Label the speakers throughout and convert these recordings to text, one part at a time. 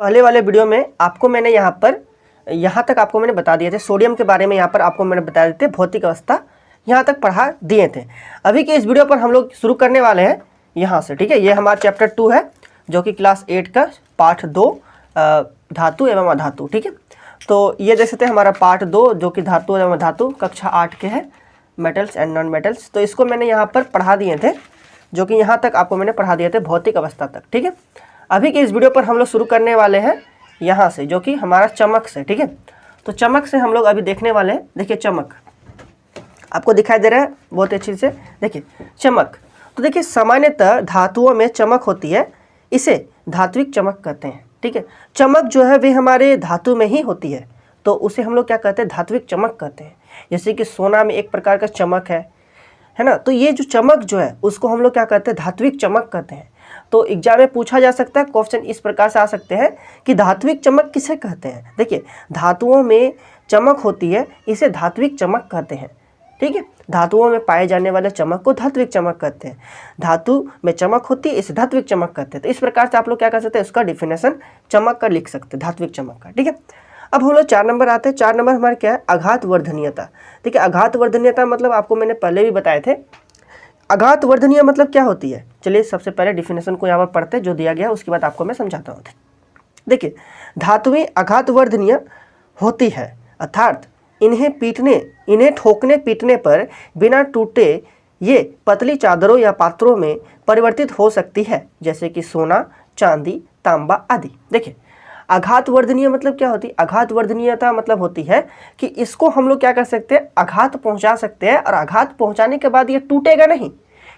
Speaker 1: पहले वाले वीडियो में आपको मैंने यहाँ तक आपको मैंने बता दिए थे सोडियम के बारे में। यहाँ पर आपको मैंने बता दिए थे भौतिक अवस्था यहाँ तक पढ़ा दिए थे। अभी के इस वीडियो पर हम लोग शुरू करने वाले हैं यहाँ से, ठीक है। ये हमारा चैप्टर 2 है जो कि क्लास 8 का पार्ट 2 धातु एवं अधातु, ठीक है। तो ये देख सकते हैं हमारा पार्ट 2 जो कि धातु एवं अधातु कक्षा 8 के है, मेटल्स एंड नॉन मेटल्स। तो इसको मैंने यहाँ पर पढ़ा दिए थे, जो कि यहाँ तक आपको मैंने पढ़ा दिए थे भौतिक अवस्था तक, ठीक है। अभी के इस वीडियो पर हम लोग शुरू करने वाले हैं यहाँ से, जो कि हमारा चमक से, ठीक है। तो चमक से हम लोग अभी देखने वाले हैं। देखिए चमक आपको दिखाई दे रहा है बहुत अच्छी से, देखिए चमक। तो देखिए सामान्यतः धातुओं में चमक होती है, इसे धात्विक चमक कहते हैं, ठीक है। चमक जो है वे हमारे धातु में ही होती है, तो उसे हम लोग क्या कहते हैं, धात्विक चमक कहते हैं। जैसे कि सोना में एक प्रकार का चमक है ना। तो ये जो चमक जो है उसको हम लोग क्या कहते हैं, धात्विक चमक कहते हैं। तो एग्जाम में पूछा जा सकता है, क्वेश्चन इस प्रकार से आ सकते हैं कि धात्विक चमक किसे कहते हैं। देखिए धातुओं में चमक होती है, इसे धात्विक चमक कहते हैं, ठीक है। धातुओं में पाए जाने वाले चमक को धात्विक चमक कहते हैं। धातु में चमक होती है, इसे धात्विक चमक कहते हैं। तो इस प्रकार से आप लोग क्या कर सकते हैं, उसका डिफिनेशन चमक का लिख सकते हैं, धात्विक चमक का, ठीक है। अब हम लोग 4 नंबर आते हैं। 4 नंबर हमारे क्या है, आघात वर्धनीयता। ठीक है, आघात वर्धनीयता मतलब आपको मैंने पहले भी बताए थे। आघात वर्धनीय मतलब क्या होती है, चलिए सबसे पहले डिफिनेशन को यहाँ पर पढ़ते हैं जो दिया गया है, उसके बाद आपको मैं समझाता हूँ। देखिए धातुएं आघात वर्धनीय होती है, अर्थात इन्हें ठोकने पीटने पर बिना टूटे ये पतली चादरों या पात्रों में परिवर्तित हो सकती है, जैसे कि सोना, चांदी, तांबा आदि। देखिए आघात वर्धनीय मतलब क्या होती है, आघात वर्धनीयता मतलब होती है कि इसको हम लोग क्या कर सकते हैं, आघात पहुंचा सकते हैं, और आघात पहुंचाने के बाद ये टूटेगा नहीं।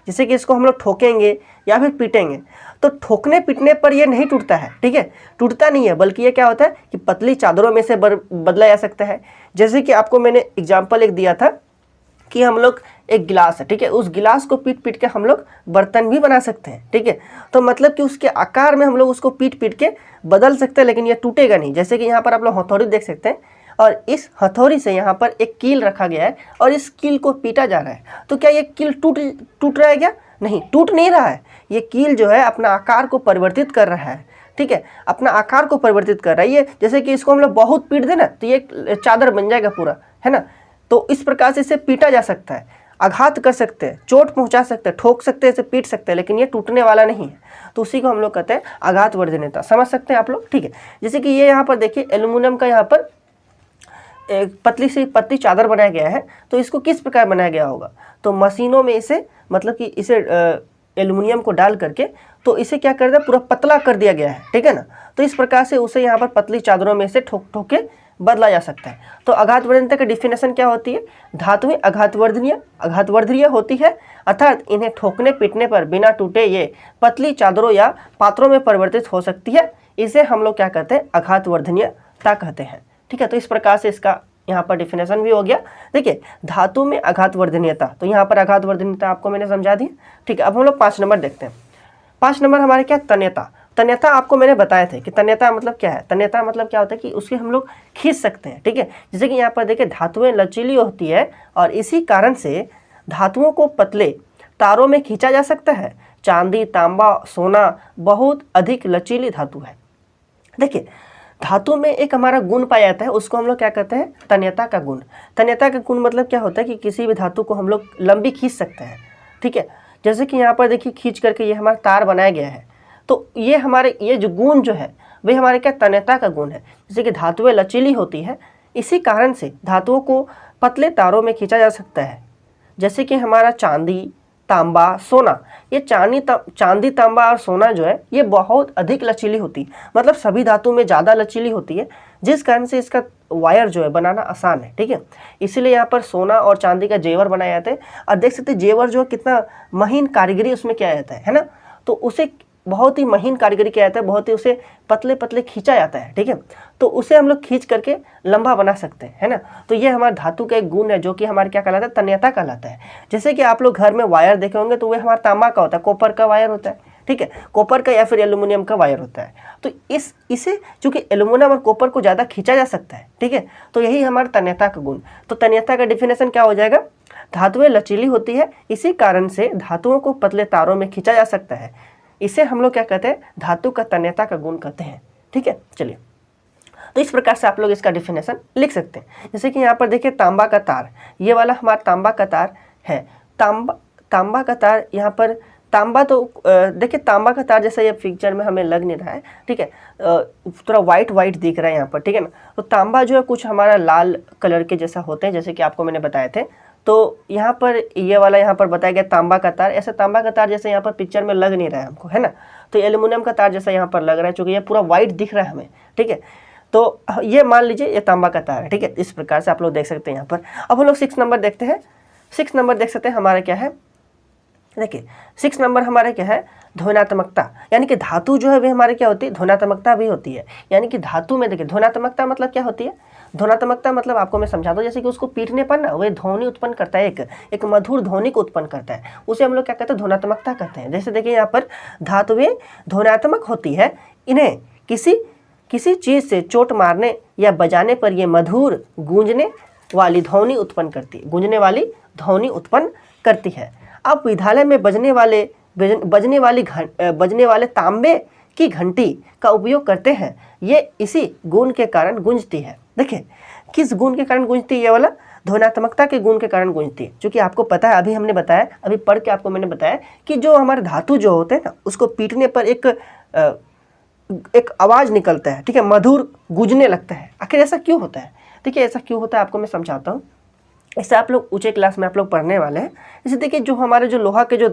Speaker 1: जैसे कि इसको हम लोग ठोकेंगे या फिर पीटेंगे, तो ठोकने पीटने पर ये नहीं टूटता है, ठीक है, टूटता नहीं है, बल्कि ये क्या होता है कि पतली चादरों में से बदला जा सकता है। जैसे कि आपको मैंने एग्जाम्पल एक दिया था कि हम लोग एक गिलास है, ठीक है, उस गिलास को पीट पीट के हम लोग बर्तन भी बना सकते हैं, ठीक है। तो मतलब कि उसके आकार में हम लोग उसको पीट पीट के बदल सकते हैं, लेकिन ये टूटेगा नहीं। जैसे कि यहाँ पर आप लोग हथौड़ी देख सकते हैं, और इस हथौड़ी से यहाँ पर एक कील रखा गया है और इस कील को पीटा जा रहा है, तो क्या ये कील टूट रहा है क्या, नहीं, टूट नहीं रहा है। ये कील जो है अपना आकार को परिवर्तित कर रहा है, ठीक है, अपना आकार को परिवर्तित कर रहा है। ये जैसे कि इसको हम लोग बहुत पीट देना तो ये चादर बन जाएगा पूरा, है ना। तो इस प्रकार से इसे पीटा जा सकता है, आघात कर सकते हैं, चोट पहुंचा सकते हैं, ठोक सकते हैं, इसे पीट सकते हैं, लेकिन ये टूटने वाला नहीं है। तो उसी को हम लोग कहते हैं आघात वर्धनीयता। समझ सकते हैं आप लोग, ठीक है। जैसे कि ये यहाँ पर देखिए एल्युमिनियम का यहाँ पर एक पतली सी पतली चादर बनाया गया है, तो इसको किस प्रकार बनाया गया होगा, तो मशीनों में इसे मतलब कि इसे एल्युमिनियम को डाल करके तो इसे क्या कर दिया, पूरा पतला कर दिया गया है, ठीक है ना। तो इस प्रकार से उसे यहाँ पर पतली चादरों में से ठोक ठोक के बदला जा सकता है। तो आघात वर्धनीयता की डिफिनेशन क्या होती है, धातुएं आघात वर्धनीय होती है, अर्थात इन्हें ठोकने पीटने पर बिना टूटे ये पतली चादरों या पात्रों में परिवर्तित हो सकती है। इसे हम लोग क्या कहते हैं, आघात वर्धनीयता कहते हैं, ठीक है। तो इस प्रकार से इसका यहाँ पर डिफिनेशन भी हो गया। देखिए धातु में आघात वर्धनीयता, तो यहाँ पर आघात वर्धनीयता आपको मैंने समझा दी, ठीक है। अब हम लोग 5 नंबर देखते हैं। 5 नंबर हमारे क्या, तन्यता। तन्यता आपको मैंने बताए थे कि तन्यता मतलब क्या है। तन्यता मतलब क्या होता है कि उसके हम लोग खींच सकते हैं, ठीक है। जैसे कि यहाँ पर देखिए धातुएं लचीली होती है, और इसी कारण से धातुओं को पतले तारों में खींचा जा सकता है। चांदी, तांबा, सोना बहुत अधिक लचीली धातु है। देखिए धातु में एक हमारा गुण पाया जाता है, उसको हम लोग क्या कहते हैं, तन्यता का गुण। तन्यता का गुण मतलब क्या होता है कि किसी भी धातु को हम लोग लंबी खींच सकते हैं, ठीक है। जैसे कि यहाँ पर देखिए खींच करके ये हमारा तार बनाया गया है, तो ये हमारे ये जो गुण जो है वे हमारे क्या, तन्यता का गुण है। जैसे कि धातुएं लचीली होती है, इसी कारण से धातुओं को पतले तारों में खींचा जा सकता है। जैसे कि हमारा चांदी, तांबा, सोना, ये चांदी, तांबा और सोना जो है ये बहुत अधिक लचीली होती है, मतलब सभी धातु में ज़्यादा लचीली होती है, जिस कारण से इसका वायर जो है बनाना आसान है, ठीक है। इसीलिए यहाँ पर सोना और चांदी का जेवर बनाया जाता है, और देख सकते हैं जेवर जो है कितना महीन कारीगरी उसमें किया जाता है ना। तो उसे बहुत ही महीन कारीगरी किया जाता है, बहुत ही उसे पतले पतले खींचा जाता है, ठीक है। तो उसे हम लोग खींच करके लंबा बना सकते हैं, है ना। तो ये हमारे धातु का एक गुण है जो कि हमारे क्या कहलाता है, तन्यता कहलाता है। जैसे कि आप लोग घर में वायर देखे होंगे तो वह हमारा तांबा का होता है, कॉपर का वायर होता है, ठीक है, कॉपर का या फिर एल्युमिनियम का वायर होता है। तो इसे चूंकि एल्युमिनियम और कॉपर को ज़्यादा खींचा जा सकता है, ठीक है, तो यही हमारा तन्यता का गुण। तो तन्यता का डिफिनेशन क्या हो जाएगा, धातुएं लचीली होती है, इसी कारण से धातुओं को पतले तारों में खींचा जा सकता है। इसे हम लोग क्या कहते हैं, धातु का तन्यता का गुण कहते हैं, ठीक है। चलिए, तो इस प्रकार से आप लोग इसका डिफिनेशन लिख सकते हैं। जैसे कि यहाँ पर देखिए तांबा का तार, ये वाला हमारा तांबा का तार है। तांबा का तार, यहाँ पर तांबा तो देखिए तांबा का तार जैसा ये पिक्चर में हमें लग नहीं रहा है, ठीक है, थोड़ा वाइट दिख रहा है यहाँ पर, ठीक है ना। तो तांबा जो है कुछ हमारा लाल कलर के जैसा होते हैं, जैसे कि आपको मैंने बताए थे। तो यहाँ पर ये वाला यहाँ पर बताया गया तांबा का तार, ऐसा तांबा का तार जैसे यहाँ पर पिक्चर में लग नहीं रहा है हमको, है ना। तो एल्युमिनियम का तार जैसा यहाँ पर लग रहा है, चूँकि ये पूरा वाइट दिख रहा है हमें, ठीक है। तो ये मान लीजिए ये तांबा का तार है, ठीक है। इस प्रकार से आप लोग देख सकते हैं यहाँ पर। अब हम लोग 6 नंबर देखते हैं। 6 नंबर देख सकते हैं हमारा क्या है, देखिए 6 नंबर हमारे क्या है, ध्वन्यात्मकता। यानी कि धातु जो है वे हमारे क्या होती है, ध्वन्यात्मकता भी होती है। यानी कि धातु में देखिए ध्वन्यात्मकता मतलब क्या होती है, ध्वन्यात्मकता मतलब आपको मैं समझाता हूँ। जैसे कि उसको पीटने पर ना वह ध्वनि उत्पन्न करता है, एक मधुर ध्वनि को उत्पन्न करता है, उसे हम लोग क्या कहते हैं, ध्वन्यात्मकता कहते हैं। जैसे देखिए यहाँ पर धातुएं ध्वन्यात्मक होती है, इन्हें किसी चीज़ से चोट मारने या बजाने पर ये मधुर गूंजने वाली ध्वनि उत्पन्न करती है, गूंजने वाली ध्वनि उत्पन्न करती है। अब विद्यालय में बजने वाले तांबे की घंटी का उपयोग करते हैं, ये इसी गुण के कारण गूंजती है। देखिए किस गुण के कारण गूंजती है, ये वाला ध्वन्यात्मकता के गुण के कारण गूंजती है। क्योंकि आपको पता है, अभी हमने बताया, अभी पढ़ के आपको मैंने बताया कि जो हमारे धातु जो होते हैं ना, उसको पीटने पर एक आवाज़ निकलता है, ठीक है, मधुर गूंजने लगता है। आखिर ऐसा क्यों होता है? देखिए ऐसा क्यों होता है आपको मैं समझाता हूँ। इससे आप लोग ऊंचे क्लास में आप लोग पढ़ने वाले हैं। इसे देखिए जो हमारे जो लोहा के जो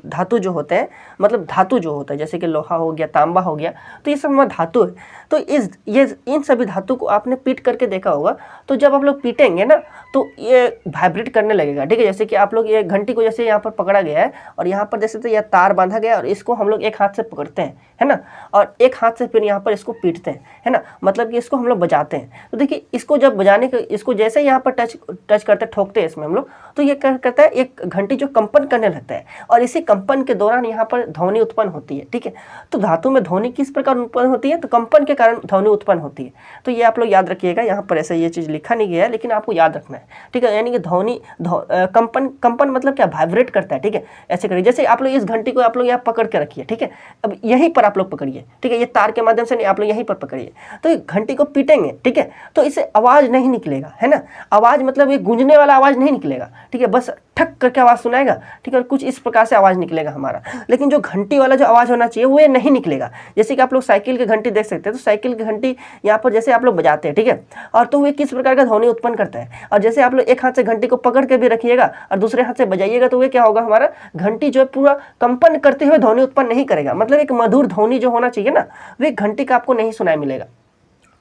Speaker 1: धातु जो होते हैं, मतलब धातु जो होता है, जैसे कि लोहा हो गया, तांबा हो गया, तो ये सब हमारा धातु है। तो इन सभी धातु को आपने पीट करके देखा होगा। तो जब आप लोग पीटेंगे ना तो ये वाइब्रेट करने लगेगा, ठीक है। जैसे कि आप लोग ये घंटी को जैसे यहाँ पर पकड़ा गया है और यहाँ पर जैसे तो यह तार बांधा गया और इसको हम लोग एक हाथ से पकड़ते हैं, है ना, और एक हाथ से फिर यहाँ पर इसको पीटते हैं, है ना, मतलब कि इसको हम लोग बजाते हैं। तो देखिए इसको जब बजाने के, इसको जैसे यहाँ पर टच करते ठोकते हैं इसमें हम लोग, तो ये क्या करता है, एक घंटी जो कंपन करने लगता है और इसी कंपन के दौरान यहाँ पर ध्वनि उत्पन्न होती है, ठीक है। तो धातु में ध्वनि किस प्रकार उत्पन्न होती है, तो कंपन के कारण ध्वनि उत्पन्न होती है। तो ये आप लोग याद रखिएगा, यहाँ पर ऐसे ये चीज़ लिखा नहीं गया है, लेकिन आपको याद रखना है, ठीक है। यानी कि कंपन मतलब क्या, वाइब्रेट करता है, ठीक है। ऐसे करिए, जैसे आप लोग इस घंटी को आप लोग यहाँ पकड़ के रखिए, ठीक है। अब यहीं पर आप लोग पकड़िए, ठीक है, ये तार के माध्यम से नहीं, आप लोग यहीं पर पकड़िए। तो घंटी को पीटेंगे, ठीक है, तो इससे आवाज़ नहीं निकलेगा, है ना। आवाज़ मतलब ये गूंजने वाला आवाज़ नहीं निकलेगा, ठीक है, बस ठक करके आवाज़ सुनाएगा, ठीक है, कुछ इस प्रकार से आवाज़ निकलेगा हमारा। लेकिन जो घंटी वाला जो आवाज़ होना चाहिए वो ये नहीं निकलेगा। जैसे कि आप लोग साइकिल की घंटी देख सकते हैं, तो साइकिल की घंटी यहाँ पर जैसे आप लोग बजाते हैं, ठीक है, और तो वो किस प्रकार का ध्वनि उत्पन्न करता है। और जैसे आप लोग एक हाथ से घंटी को पकड़ के भी रखिएगा और दूसरे हाथ से बजाइएगा, तो वो क्या होगा, हमारा घंटी जो है पूरा कंपन करते हुए ध्वनि उत्पन्न नहीं करेगा। मतलब एक मधुर ध्वनि जो होना चाहिए ना, वो एक घंटी का आपको नहीं सुनाई मिलेगा,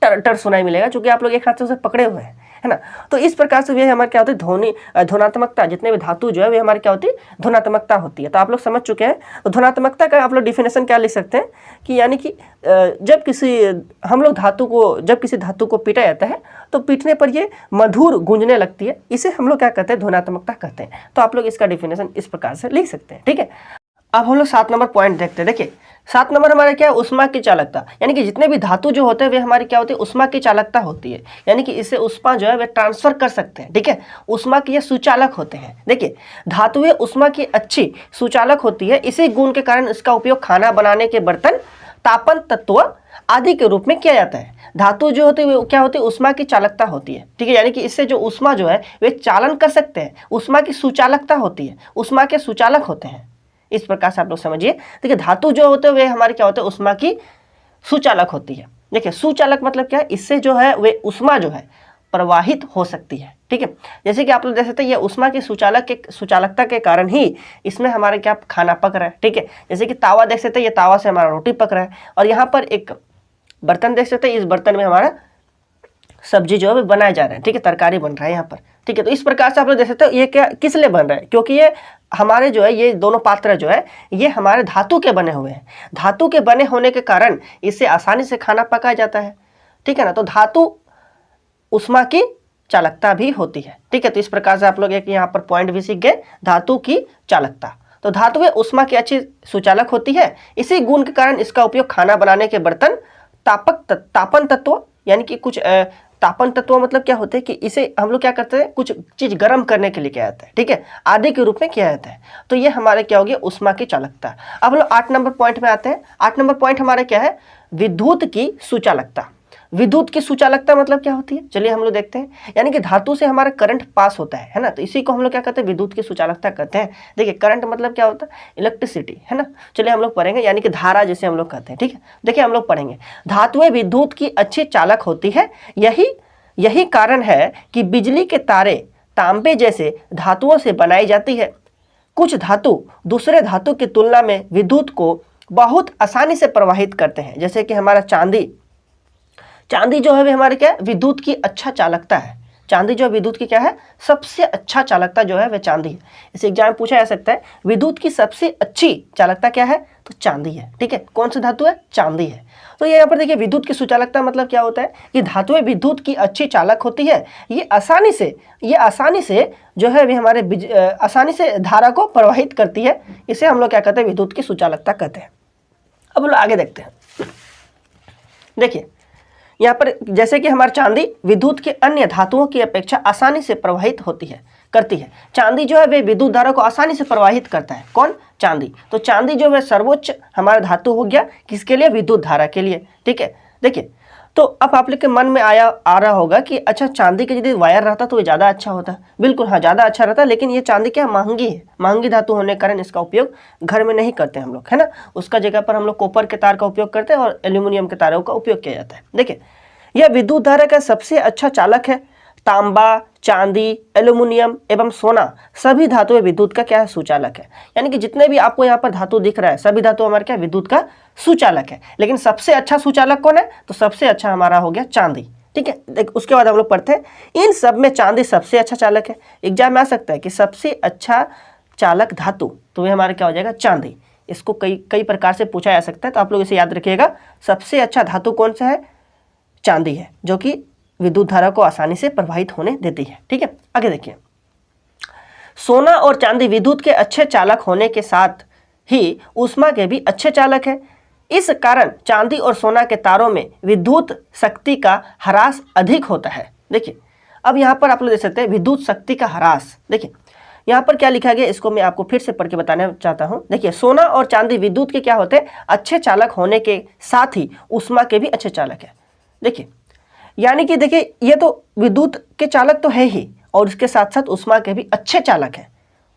Speaker 1: टर सुनाई मिलेगा, क्योंकि आप लोग एक हाथ से उसे पकड़े हुए हैं, है ना। तो इस प्रकार से वे हमारे क्या होती है, ध्वन्यात्मकता, जितने भी धातु जो है वे हमारी क्या होती है, ध्वन्यात्मकता होती है। तो आप लोग समझ चुके हैं। तो ध्वन्यात्मकता का आप लोग डिफिनेशन क्या लिख सकते हैं कि यानी कि जब किसी धातु को पीटा जाता है तो पीटने पर ये मधुर गूंजने लगती है, इसे हम लोग क्या कहते हैं, ध्वन्यात्मकता कहते हैं। तो आप लोग इसका डिफिनेशन इस प्रकार से लिख सकते हैं, ठीक है। अब हम लोग 7 नंबर पॉइंट देखते हैं। देखिए 7 नंबर हमारा क्या है, उष्मा की चालकता। यानी कि जितने भी धातु जो होते हैं वे हमारी क्या होती है, उष्मा की चालकता होती है। यानी कि इससे उष्मा जो है वे ट्रांसफर कर सकते हैं, ठीक है। उष्मा के ये सुचालक होते हैं। देखिए धातुएं उष्मा की अच्छी सुचालक होती है, इसी गुण के कारण इसका उपयोग खाना बनाने के बर्तन, तापन तत्व आदि के रूप में किया जाता है। धातु जो होती है वो क्या होती है, उष्मा की चालकता होती है, ठीक है। यानी कि इससे जो उष्मा जो है वे चालन कर सकते हैं, उष्मा की सुचालकता होती है, उष्मा के सुचालक होते हैं। इस प्रकार से आप लोग समझिए। देखिए धातु जो होते हैं वे हमारे क्या होते हैं, उष्मा की सुचालक होती है। देखिए सुचालक मतलब क्या है, इससे जो है वे उष्मा जो है प्रवाहित हो सकती है, ठीक है। जैसे कि आप लोग देख सकते हैं, ये उष्मा की सुचालकता के कारण ही इसमें हमारे क्या खाना पक रहा है, ठीक है। जैसे कि तावा देख सकते हैं, ये तावा से हमारा रोटी पक रहा है, और यहाँ पर एक बर्तन देख सकते हैं, इस बर्तन में हमारा सब्जी जो है बनाए जा रहे हैं, ठीक है, तरकारी बन रहा है यहाँ पर, ठीक है। तो इस प्रकार से आप लोग देख सकते हो ये क्या किस लिए बन रहा है, क्योंकि ये हमारे जो है ये दोनों पात्र जो है ये हमारे धातु के बने हुए हैं। धातु के बने होने के कारण इससे आसानी से खाना पकाया जाता है, ठीक है ना। तो धातु उष्मा की चालकता भी होती है, ठीक है। तो इस प्रकार से आप लोग एक यहाँ पर पॉइंट भी सीख गए, धातु की चालकता। तो धातुएं उष्मा की अच्छी सुचालक होती है, इसी गुण के कारण इसका उपयोग खाना बनाने के बर्तन, तापन तत्व यानी कि कुछ तापन तत्व मतलब क्या होते हैं कि इसे हम लोग क्या करते हैं, कुछ चीज़ गर्म करने के लिए किया जाता है, ठीक है, आदि के रूप में किया जाता है। तो ये हमारे क्या हो गया, ऊष्मा की चालकता। अब हम लोग 8 नंबर पॉइंट में आते हैं। 8 नंबर पॉइंट हमारा क्या है, विद्युत की सुचालकता। विद्युत की सुचालकता मतलब क्या होती है, चलिए हम लोग देखते हैं। यानी कि धातु से हमारा करंट पास होता है ना, तो इसी को हम लोग क्या कहते हैं, विद्युत की सुचालकता कहते हैं। देखिए करंट मतलब क्या होता है, इलेक्ट्रिसिटी, है ना। चलिए हम लोग पढ़ेंगे, यानी कि धारा जिसे हम लोग कहते हैं, ठीक है। देखिए हम लोग पढ़ेंगे, धातुएं विद्युत की अच्छी चालक होती है। यही कारण है कि बिजली के तारे तांबे जैसे धातुओं से बनाई जाती है। कुछ धातु दूसरे धातु की तुलना में विद्युत को बहुत आसानी से प्रवाहित करते हैं, जैसे कि हमारा चांदी जो है हमारे क्या है, विद्युत की अच्छा चालकता है। चांदी जो विद्युत की क्या है, सबसे अच्छा चालकता जो है वह चांदी है। इस एग्जाम में पूछा जा सकता है विद्युत की सबसे अच्छी चालकता क्या है, तो चांदी है, ठीक है। कौन सी धातु है, चांदी है। तो यहाँ पर देखिए विद्युत की सुचालकता मतलब क्या होता है कि धातुएं विद्युत की अच्छी चालक होती है। ये आसानी से जो है हमारे आसानी से धारा को प्रवाहित करती है। इसे हम लोग क्या कहते हैं, विद्युत की सुचालकता कहते हैं। अब हम लोग आगे देखते हैं। देखिए यहाँ पर जैसे कि हमारी चांदी विद्युत के अन्य धातुओं की अपेक्षा आसानी से प्रवाहित करती है। चांदी जो है वे विद्युत धारा को आसानी से प्रवाहित करता है। कौन, चांदी। तो चांदी जो है सर्वोच्च हमारा धातु हो गया, किसके लिए, विद्युत धारा के लिए, ठीक है। देखिए तो अब आप लोग के मन में आ रहा होगा कि अच्छा चांदी के यदि वायर रहता तो ये ज़्यादा अच्छा होता। बिल्कुल हाँ, ज़्यादा अच्छा रहता, लेकिन ये चांदी क्या महंगी है, महंगी धातु होने के कारण इसका उपयोग घर में नहीं करते हम लोग, है ना। उसका जगह पर हम लोग कॉपर के तार का उपयोग करते हैं और एल्यूमिनियम के तारों का उपयोग किया जाता है। देखिए यह विद्युत धारा का सबसे अच्छा चालक है। तांबा, चांदी, एल्यूमिनियम एवं सोना सभी धातुएं विद्युत का क्या है, सुचालक है। यानी कि जितने भी आपको यहाँ पर धातु दिख रहा है सभी धातु हमारे क्या, विद्युत का सुचालक है। लेकिन सबसे अच्छा सुचालक कौन है, तो सबसे अच्छा हमारा हो गया चांदी, ठीक है। देख उसके बाद हम लोग पढ़ते हैं इन सब में चांदी सबसे अच्छा चालक है। एग्जाम में आ सकता है कि सबसे अच्छा चालक धातु, तो ये हमारा क्या हो जाएगा, चांदी। इसको कई प्रकार से पूछा जा सकता है, तो आप लोग इसे याद रखिएगा। सबसे अच्छा धातु कौन सा है, चांदी है, जो कि विद्युत धारा को आसानी से प्रवाहित होने देती है, ठीक है। आगे देखिए, सोना और चांदी विद्युत के अच्छे चालक होने के साथ ही ऊष्मा के भी अच्छे चालक है। इस कारण चांदी और सोना के तारों में विद्युत शक्ति का ह्रास अधिक होता है। देखिए अब यहाँ पर आप लोग देख सकते हैं विद्युत शक्ति का ह्रास। देखिए यहाँ पर क्या लिखा गया, इसको मैं आपको फिर से पढ़ के बताना चाहता हूँ। देखिए सोना और चांदी विद्युत के क्या होते हैं, अच्छे चालक होने के साथ ही ऊष्मा के भी अच्छे चालक है। देखिए यानी कि देखिए ये तो विद्युत के चालक तो है ही, और उसके साथ साथ ऊष्मा के भी अच्छे चालक हैं।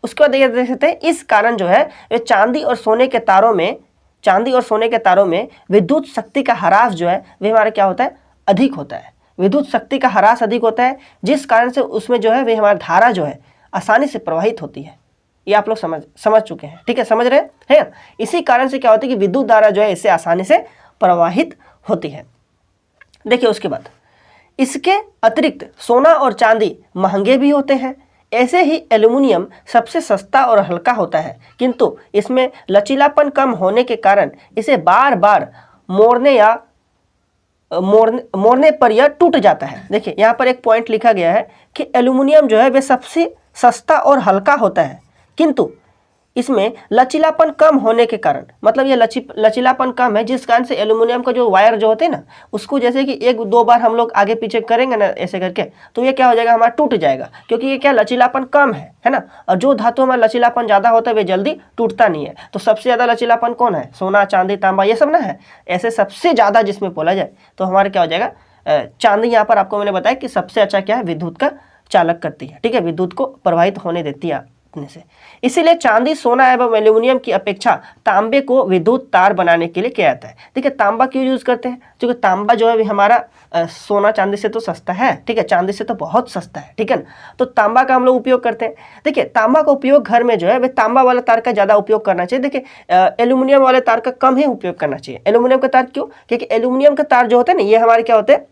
Speaker 1: उसके बाद देख सकते हैं इस कारण जो है वे चांदी और सोने के तारों में विद्युत शक्ति का ह्रास जो है वे हमारा क्या होता है, अधिक होता है। विद्युत शक्ति का ह्रास अधिक होता है, जिस कारण से उसमें जो है वे हमारी धारा जो है आसानी से प्रवाहित होती है। ये आप लोग समझ चुके हैं, ठीक है, समझ रहे हैं। इसी कारण से क्या होता है कि विद्युत धारा जो है इससे आसानी से प्रवाहित होती है। देखिए उसके बाद इसके अतिरिक्त सोना और चांदी महंगे भी होते हैं। ऐसे ही एल्यूमिनियम सबसे सस्ता और हल्का होता है, किंतु इसमें लचीलापन कम होने के कारण इसे बार बार मोड़ने पर यह टूट जाता है। देखिए यहाँ पर एक पॉइंट लिखा गया है कि एल्यूमिनियम जो है वह सबसे सस्ता और हल्का होता है, किंतु इसमें लचीलापन कम होने के कारण, मतलब ये लचीलापन कम है, जिस कारण से एल्यूमिनियम का जो वायर जो होते हैं ना, उसको जैसे कि एक दो बार हम लोग आगे पीछे करेंगे ना ऐसे करके, तो ये क्या हो जाएगा, हमारा टूट जाएगा, क्योंकि ये क्या लचीलापन कम है ना। और जो धातु हमारा लचीलापन ज़्यादा होता है वे जल्दी टूटता नहीं है। तो सबसे ज़्यादा लचीलापन कौन है, सोना, चांदी, तांबा, ये सब ना है। ऐसे सबसे ज़्यादा जिसमें बोला जाए तो हमारा क्या हो जाएगा, चांदी। यहाँ पर आपको मैंने बताया कि सबसे अच्छा क्या है, विद्युत का चालक करती है, ठीक है, विद्युत को प्रवाहित होने देती है अपने से। इसीलिए चांदी, सोना एवं एल्यूमिनियम की अपेक्षा तांबे को विद्युत तार बनाने के लिए किया जाता है। देखिए तांबा क्यों यूज करते हैं, क्योंकि तांबा जो है हमारा सोना चांदी से तो सस्ता है, ठीक है, चांदी से तो बहुत सस्ता है, ठीक है ना। तो तांबा का हम लोग उपयोग करते हैं। देखिए तांबा का उपयोग घर में जो है वह तांबा वाला तार का ज़्यादा उपयोग करना चाहिए। देखिए एल्यूमिनियम वाले तार का कम ही उपयोग करना चाहिए। एल्यूमिनियम का तार क्यों, क्योंकि एल्यूमिनियम का तार जो होते हैं ना, ये हमारे क्या होते हैं,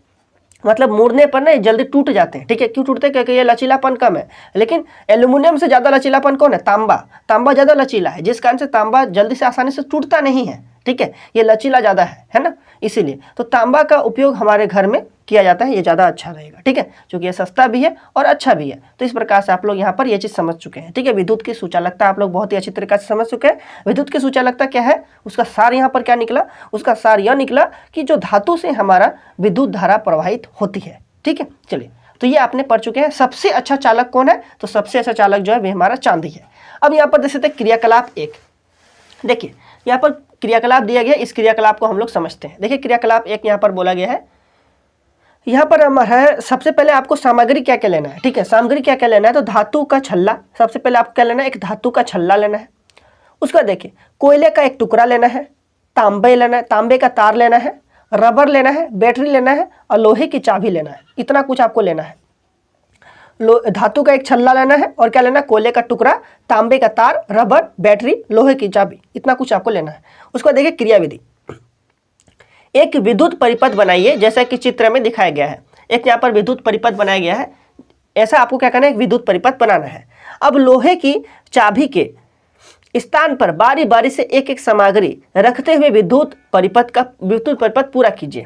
Speaker 1: मतलब मुड़ने पर ना जल्दी टूट जाते हैं, ठीक है। क्यों टूटते हैं, क्योंकि ये लचीलापन कम है। लेकिन एल्यूमिनियम से ज़्यादा लचीलापन कौन है, तांबा ज़्यादा लचीला है, जिस कारण से तांबा जल्दी से आसानी से टूटता नहीं है, ठीक है, ये लचीला ज़्यादा है ना, इसीलिए तो तांबा का उपयोग हमारे घर में किया जाता है, ये ज़्यादा अच्छा रहेगा, ठीक है, क्योंकि ये सस्ता भी है और अच्छा भी है। तो इस प्रकार से आप लोग यहाँ पर ये चीज़ समझ चुके हैं, ठीक है। विद्युत की सुचालकता आप लोग बहुत ही अच्छी तरीके से समझ चुके हैं। विद्युत की सुचालकता क्या है, उसका सार यहाँ पर क्या निकला, उसका सार यह निकला कि जो धातु से हमारा विद्युत धारा प्रवाहित होती है, ठीक है। चलिए, तो ये आपने पढ़ चुके हैं। सबसे अच्छा चालक कौन है? तो सबसे अच्छा चालक जो है वह हमारा चांदी है। अब यहाँ पर देख सकते हैं क्रियाकलाप 1। देखिए यहाँ पर क्रियाकलाप दिया गया, इस क्रियाकलाप को हम लोग समझते हैं। देखिए क्रियाकलाप 1 यहाँ पर बोला गया है, यहाँ पर है सबसे पहले आपको सामग्री क्या क्या लेना है। ठीक है, सामग्री क्या क्या लेना है? तो धातु का छल्ला, सबसे पहले आपको क्या लेना है? एक धातु का छल्ला लेना है। उसका देखिए कोयले का एक टुकड़ा लेना है, तांबे लेना है, तांबे का तार लेना है, रबर लेना है, बैटरी लेना है और लोहे की चाबी लेना है। इतना कुछ आपको लेना है। धातु का एक छल्ला लेना है और क्या लेना है? कोयले का टुकड़ा, तांबे का तार, रबर, बैटरी, लोहे की चाबी, इतना कुछ आपको लेना है। उसको देखिए क्रियाविधि, एक विद्युत परिपथ बनाइए जैसा कि चित्र में दिखाया गया है। एक यहाँ पर विद्युत परिपथ बनाया गया है, ऐसा आपको क्या करना है? एक विद्युत परिपथ बनाना है। अब लोहे की चाबी के स्थान पर बारी बारी से एक एक सामग्री रखते हुए विद्युत परिपथ पूरा कीजिए।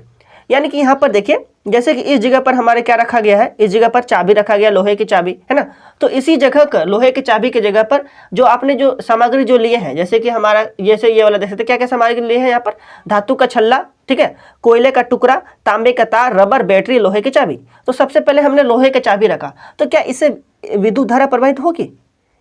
Speaker 1: यानी कि यहाँ पर देखिए, जैसे कि इस जगह पर हमारे क्या रखा गया है? इस जगह पर चाबी रखा गया, लोहे की चाबी है ना। तो इसी जगह का लोहे की चाबी की जगह पर जो आपने जो सामग्री जो लिए हैं, जैसे कि हमारा जैसे ये वाला देख सकते क्या क्या सामग्री लिए हैं यहाँ पर? धातु का छल्ला, ठीक है, कोयले का टुकड़ा, तांबे का तार, रबर, बैटरी, लोहे की चाबी। तो सबसे पहले हमने लोहे की चाबी रखा, तो क्या इससे विद्युत धारा प्रवाहित होगी?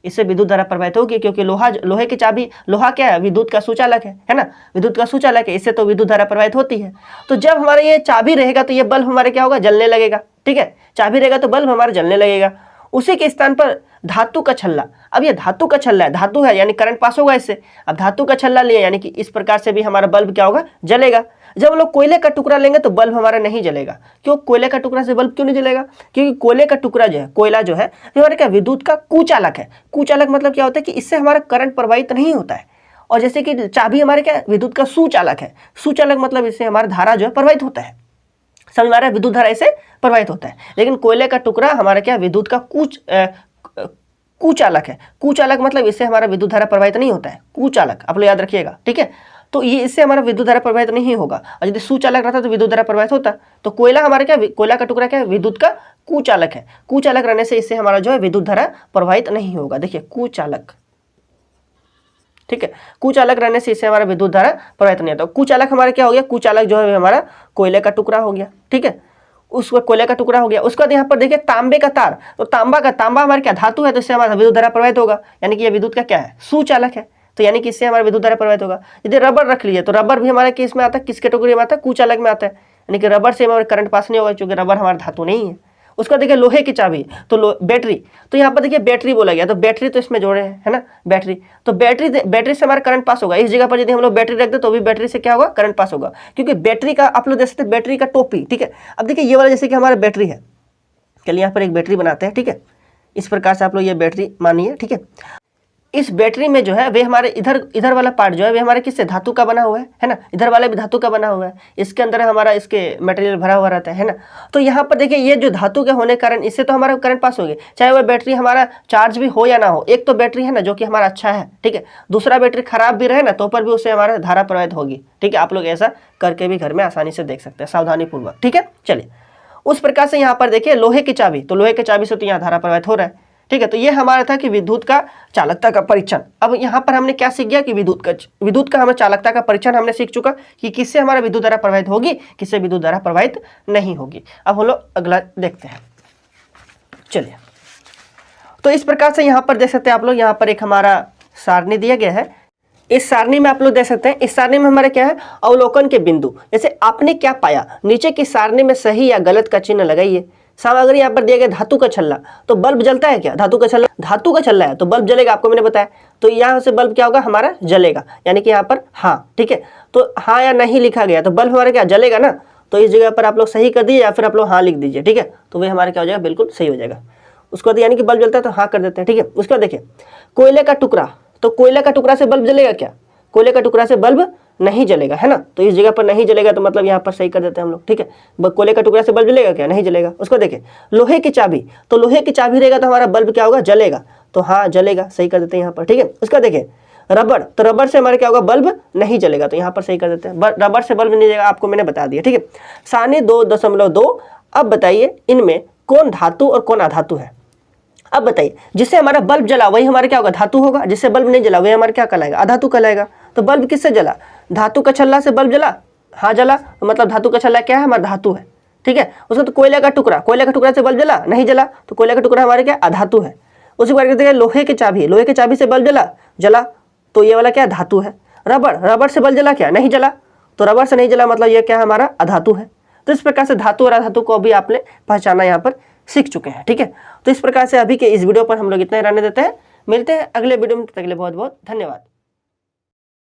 Speaker 1: इससे विद्युत धारा प्रवाहित होगी, क्योंकि लोहे की चाबी, लोहा क्या है? विद्युत का सुचालक है ना, विद्युत का सुचालक है, इससे तो विद्युत धारा प्रवाहित होती है। तो जब हमारे ये चाबी रहेगा तो ये बल्ब हमारे क्या होगा? जलने लगेगा। ठीक है, चाबी रहेगा तो बल्ब हमारा जलने लगेगा। उसी के स्थान पर धातु का छल्ला, अब ये धातु का छल्ला है, धातु है यानी करंट पास होगा इससे। अब धातु का छल्ला लिए यानी कि इस प्रकार से भी हमारा बल्ब क्या होगा? जलेगा। जब हम लोग कोयले का टुकड़ा लेंगे तो बल्ब हमारा नहीं जलेगा। क्यों? कोयले का टुकड़ा से बल्ब क्यों नहीं जलेगा? क्योंकि कोयले का टुकड़ा जो है, कोयला जो है, हमारे क्या विद्युत का कुचालक है। कुचालक मतलब क्या होता है कि इससे हमारा करंट प्रवाहित नहीं होता है। और जैसे कि चाबी हमारे क्या विद्युत का सुचालक है, सुचालक मतलब इससे हमारा धारा जो है प्रवाहित होता है, समझ में आ रहा है? विद्युत धारा इससे प्रवाहित होता है। लेकिन कोयले का टुकड़ा हमारा क्या विद्युत का कुचालक है। कुचालक मतलब इससे हमारा विद्युत धारा प्रवाहित नहीं होता है। कुचालक आप लोग याद रखिएगा, ठीक है। तो ये इससे हमारा विद्युत धारा प्रवाहित नहीं होगा। और यदि सुचालक रहता तो विद्युत धारा प्रवाहित होता। तो कोयला हमारे क्या, कोयला का टुकड़ा क्या है? विद्युत का कुचालक है। कुचालक रहने से इससे हमारा जो है विद्युत धारा प्रवाहित नहीं होगा। देखिए कुचालक, ठीक है, कुचालक रहने से इससे हमारा विद्युत धारा प्रवाहित नहीं होता। कुचालक हमारा क्या हो गया? कुचालक जो है हमारा कोयले का टुकड़ा हो गया, ठीक है, उसको कोयले का टुकड़ा हो गया। उसके बाद यहाँ पर देखिए तांबे का तार, तो तांबा हमारे क्या धातु है, तो इससे हमारा विद्युत धारा प्रवाहित होगा। यानी कि ये विद्युत का क्या है? सुचालक है। तो यानी कि इससे हमारा विद्युत धारा प्रवाहित होगा। यदि रबर रख लीजिए तो रबर भी हमारे किस में आता है? किस कैटेगरी में आता है? कुचालक में आता है। यानी कि रबर से हमारा करंट पास नहीं होगा, क्योंकि रबर हमारा धातु नहीं है। उसका देखिए लोहे की चाबी, तो बैटरी, तो यहाँ पर देखिए बैटरी बोला गया, तो बैटरी तो इसमें जोड़े हैं, है ना, बैटरी। तो बैटरी से हमारा करंट पास होगा। इस जगह पर यदि हम लोग बैटरी रख दे तो भी बैटरी से क्या होगा? करंट पास होगा, क्योंकि बैटरी का आप लोग देख सकते हैं बैटरी का टोपी, ठीक है। अब देखिए ये वाला जैसे कि हमारा बैटरी है, चलिए यहाँ पर एक बैटरी बनाते हैं, ठीक है। इस प्रकार से आप लोग ये बैटरी मानिए, ठीक है। इस बैटरी में जो है वे हमारे इधर वाला पार्ट जो है वे हमारे किससे? धातु का बना हुआ है ना। इधर वाला भी धातु का बना हुआ है। इसके अंदर हमारा इसके मटेरियल भरा हुआ रहता है ना। तो यहाँ पर देखिए ये जो धातु के होने के कारण इससे तो हमारा करंट पास हो गया, चाहे वह बैटरी हमारा चार्ज भी हो या ना हो। एक तो बैटरी है ना जो कि हमारा अच्छा है, ठीक है, दूसरा बैटरी खराब भी रहे ना तो पर भी उससे हमारा धारा प्रवाहित होगी, ठीक है। आप लोग ऐसा करके भी घर में आसानी से देख सकते हैं, सावधानी पूर्वक, ठीक है। चलिए उस प्रकार से यहाँ पर देखिए लोहे की चाबी, तो लोहे की चाबी से तो यहाँ धारा प्रवाहित हो रहा है, ठीक है। तो ये हमारा था कि विद्युत का चालकता का परीक्षण। अब यहाँ पर हमने क्या सीख गया कि विद्युत का हमें चालकता का परीक्षण हमने सीख चुका कि किससे हमारा विद्युत धारा प्रवाहित होगी, किससे विद्युत धारा प्रवाहित नहीं होगी। अब हम लोग अगला देखते हैं। चलिए तो इस प्रकार से यहाँ पर देख सकते हैं आप लोग, यहाँ पर एक हमारा सारणी दिया गया है। इस सारणी में आप लोग देख सकते हैं, इस सारणी में हमारे क्या है? अवलोकन के बिंदु। जैसे आपने क्या पाया, नीचे की सारणी में सही या गलत का चिन्ह लगाइए। सामग्री यहाँ पर दिया गया धातु का छल्ला, तो बल्ब जलता है क्या? धातु का छल्ला है तो बल्ब जलेगा, आपको मैंने बताया। तो यहाँ से बल्ब क्या होगा? हमारा जलेगा, यानी कि यहाँ पर हाँ, ठीक है। तो हाँ या नहीं लिखा गया तो बल्ब हमारा क्या जलेगा ना। तो इस जगह पर आप लोग सही कर दीजिए या फिर आप लोग हाँ लिख दीजिए, ठीक है। तो वे हमारे क्या हो जाएगा? बिल्कुल सही हो जाएगा। उसके बाद यानी कि बल्ब जलता है तो हाँ कर देते हैं, ठीक है। उसके बाद देखिए कोयले का टुकड़ा, तो कोयले का टुकड़ा से बल्ब जलेगा क्या? कोयले का टुकड़ा से बल्ब नहीं जलेगा, है ना। तो इस जगह पर नहीं जलेगा तो मतलब यहाँ पर सही कर देते हैं हम लोग, ठीक है। कोयले का टुकड़ा से बल्ब जलेगा क्या? नहीं जलेगा। उसको देखिए लोहे की चाबी, तो लोहे की चाबी रहेगा तो हमारा बल्ब क्या होगा? जलेगा, तो हाँ जलेगा, सही कर देते हैं यहाँ पर, ठीक है। उसका देखिए रबर, तो रबर से हमारे क्या होगा? बल्ब नहीं जलेगा, तो यहाँ पर सही कर देते हैं। रबर से बल्ब नहीं जलेगा, आपको मैंने बता दिया, ठीक है। सारणी 2.2। अब बताइए इनमें कौन धातु और कौन अधातु है। अब बताइए जिससे हमारा बल्ब जला वही हमारा क्या होगा? धातु होगा। जिससे बल्ब नहीं जला वही हमारा क्या कहलाएगा? अधातु कहलाएगा। तो बल्ब किससे जला? धातु का छल्ला से बल्ब जला, हाँ जला, तो मतलब धातु का छल्ला क्या है? हमारा धातु है, ठीक है। उसके बाद कोयले का टुकड़ा से बल्ब जला, नहीं जला, तो कोयले का टुकड़ा हमारे क्या अधातु है। उसके बाद कहते हैं लोहे की चाबी से बल्ब जला, तो ये वाला क्या धातु है। रबड़ से बल्ब जला क्या, नहीं जला, तो रबड़ से नहीं जला मतलब ये क्या हमारा अधातु है। तो इस प्रकार से धातु और अधातु को भी आपने पहचाना यहाँ पर सीख चुके हैं, ठीक है। तो इस प्रकार से अभी के इस वीडियो पर हम लोग इतना ही रहने देते हैं, मिलते हैं अगले वीडियो में, तब तक के लिए बहुत बहुत धन्यवाद।